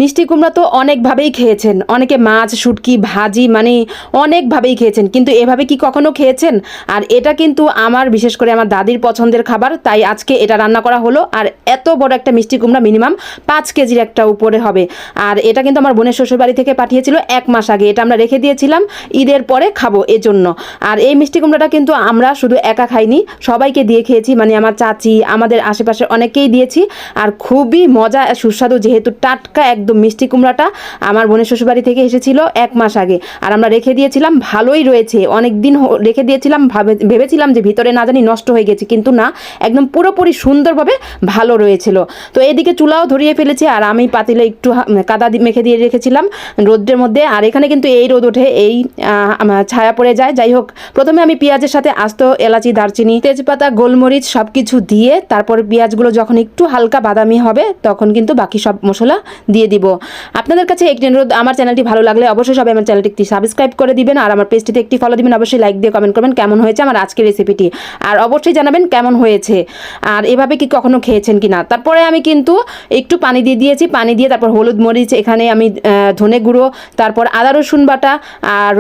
মিষ্টি কুমড়া তো অনেকভাবেই খেয়েছেন, অনেকে মাছ শুটকি ভাজি মানে অনেকভাবেই খেয়েছেন, কিন্তু এভাবে কি কখনো খেয়েছেন? আর এটা কিন্তু আমার বিশেষ করে আমার দাদির পছন্দের খাবার, তাই আজকে এটা রান্না করা হলো। আর এত বড় একটা মিষ্টি কুমড়া মিনিমাম 5 কেজির একটা উপরে হবে। আর এটা কিন্তু আমার বোনের শ্বশুরবাড়ি থেকে পাঠিয়েছিল 1 মাস আগে, এটা আমরা রেখে দিয়েছিলাম ঈদের পরে খাবো এজন্য। আর এই মিষ্টি কুমড়াটা কিন্তু আমরা শুধু একা খাইনি, সবাইকে দিয়ে খেয়েছি, মানে আমার চাচি আমাদের আশেপাশে অনেকেই দিয়েছি। আর খুবই মজা সুস্বাদু, যেহেতু টাটকা একদম মিষ্টি কুমড়াটা আমার বোনের শ্বশুরবাড়ি থেকে এসেছিল 1 মাস আগে। আর আমরা রেখে দিয়েছিলাম, ভালোই রয়েছে, অনেক দিন রেখে দিয়েছিলাম, ভেবেছিলাম যে ভিতরে না জানি নষ্ট হয়ে গেছে, কিন্তু না, একদম পুরোপুরি সুন্দরভাবে ভালো রয়েছিল। তো এদিকে চুলাও ধরিয়ে ফেলেছে, আর আমি পাতিলে একটু কাদা মেখে দিয়ে রেখেছিলাম রোদ্রের মধ্যে। আর এখানে কিন্তু এই রোদ ওঠে, এই ছায়া পড়ে যায়। যাই হোক, প্রথমে আমি পেঁয়াজের সাথে আস্ত এলাচি, দারচিনি, তেজপাতা, গোলমরিচ সব কিছু দিয়ে তারপর পেঁয়াজগুলো যখন একটু হালকা বাদামি হবে তখন কিন্তু বাকি সব মশলা দিয়ে দিব। আপনাদের কাছে একটি অনুরোধ, আমার চ্যানেলটি ভালো লাগলে অবশ্যই সবাই আমার চ্যানেলটি সাবস্ক্রাইব করে দিবেন, আর আমার পেজটিতে একটি ফলো দিবেন, অবশ্যই লাইক দিয়ে কমেন্ট করবেন কেমন হয়েছে আমার আজকের রেসিপিটি, আর অবশ্যই জানাবেন কেমন হয়েছে আর এভাবে কি কখনো খেয়েছেন কিনা। তারপরে আমি কিন্তু একটু পানি দিয়ে দিয়েছি, পানি দিয়ে তারপর হলুদ মরিচ, এখানে আমি ধনে গুঁড়ো, তারপর আদা রসুন বাটা, আর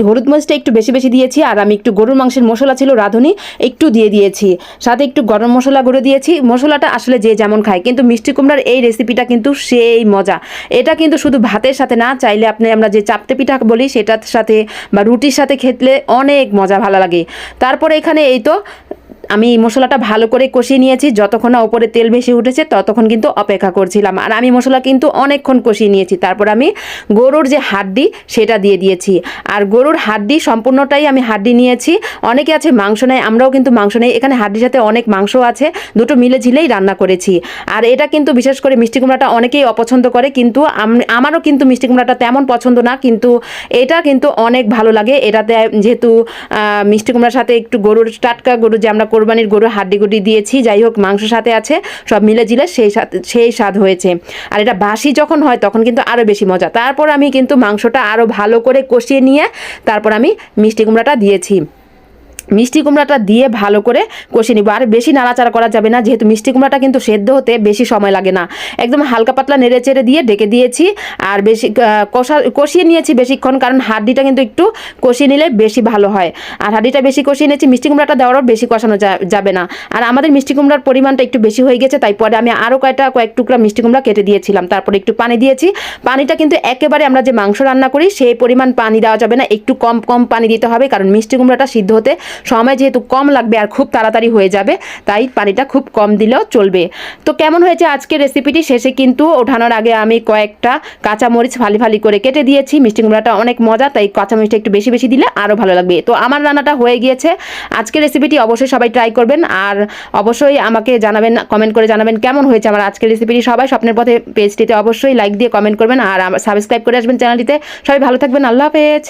হলুদ মরিচটা একটু বেশি বেশি দিয়েছি। আর আমি একটু গরুর মাংসের মশলা ছিল রাঁধুনি, একটু দিয়ে দিয়েছি, সাথে একটু গরম মশলা গুঁড়ো দিয়েছি। মশলাটা আসলে যে যেমন খায়, কিন্তু মিষ্টি কুমড়ার এই রেসিপিটা কিন্তু সেই মজা। এটা কিন্তু শুধু ভাতের সাথে না, চাইলে আপনি আমরা যে চাপতে পিঠা বলি সেটার সাথে বা রুটির সাথে খেতে অনেক মজা ভালো লাগে। তারপরে এখানে এই তো আমি মশলাটা ভালো করে কষিয়ে নিয়েছি, যতক্ষণ না ওপরে তেল ভেসে উঠেছে ততক্ষণ কিন্তু অপেক্ষা করছিলাম। আর আমি মশলা কিন্তু অনেকক্ষণ কষিয়ে নিয়েছি। তারপর আমি গরুর যে হাড্ডি সেটা দিয়ে দিয়েছি, আর গরুর হাড্ডি সম্পূর্ণটাই আমি হাড্ডি নিয়েছি। অনেকে আছে মাংস নেয়, আমরাও কিন্তু মাংস নেই, এখানে হাড্ডির সাথে অনেক মাংস আছে, দুটো মিলে ঝিলেই রান্না করেছি। আর এটা কিন্তু বিশেষ করে মিষ্টি কুমড়াটা অনেকেই অপছন্দ করে, কিন্তু আমারও কিন্তু মিষ্টি কুমড়াটা তেমন পছন্দ না, কিন্তু এটা কিন্তু অনেক ভালো লাগে। এটাতে যেহেতু মিষ্টি কুমড়ার সাথে একটু গরুর টাটকা গরু যে আমরা কোরবানির গরুর হাড্ডিগুটি দিয়েছি, যাই হোক মাংসের সাথে আছে, সব মিলে জিলে সেই স্বাদ হয়েছে। আর এটা বাসি যখন হয় তখন কিন্তু আরও বেশি মজা। তারপর আমি কিন্তু মাংসটা আরও ভালো করে কষিয়ে নিয়ে তারপর আমি মিষ্টি কুমড়াটা দিয়েছি। মিষ্টি কুমড়াটা দিয়ে ভালো করে কষিয়ে নিব, আর বেশি নাড়াচাড়া করা যাবে না, যেহেতু মিষ্টি কুমড়াটা কিন্তু সেদ্ধ হতে বেশি সময় লাগে না। একদম হালকা পাতলা নেড়ে চেড়ে দিয়ে ঢেকে দিয়েছি, আর বেশি কষিয়ে নিয়েছি বেশিক্ষণ, কারণ হাড্ডিটা কিন্তু একটু কষিয়ে নিলে বেশি ভালো হয়। আর হাড্ডিটা বেশি কষিয়ে নিয়েছি, মিষ্টি কুমড়াটা দেওয়ারও বেশি কষানো যাবে না। আর আমাদের মিষ্টি কুমড়ার পরিমাণটা একটু বেশি হয়ে গেছে, তাই পরে আমি আরও কয়েক টুকরা মিষ্টি কুমড়া কেটে দিয়েছিলাম। তারপরে একটু পানি দিয়েছি, পানিটা কিন্তু একেবারে আমরা যে মাংস রান্না করি সেই পরিমাণ পানি দেওয়া যাবে না, একটু কম কম পানি দিতে হবে, কারণ মিষ্টি কুমড়াটা সিদ্ধ হতে সময় যেহেতু কম লাগবে আর খুব তাড়াতাড়ি হয়ে যাবে, তাই পানিটা খুব কম দিলেও চলবে। তো কেমন হয়েছে আজকের রেসিপিটি? শেষে কিন্তু ওঠানোর আগে আমি কয়েকটা কাঁচামরিচ ফালি ফালি করে কেটে দিয়েছি। মিষ্টি কুমড়াটা অনেক মজা, তাই কাঁচামরিচটা একটু বেশি বেশি দিলে আরও ভালো লাগবে। তো আমার রান্নাটা হয়ে গিয়েছে। আজকের রেসিপিটি অবশ্যই সবাই ট্রাই করবেন, আর অবশ্যই আমাকে জানাবেন, কমেন্ট করে জানাবেন কেমন হয়েছে আমার আজকের রেসিপিটি। সবাই স্বপ্নের পথে পেজটিতে অবশ্যই লাইক দিয়ে কমেন্ট করবেন, আর সাবস্ক্রাইব করে আসবেন চ্যানেলটিতে। সবাই ভালো থাকবেন, আল্লাহ হাফেজ।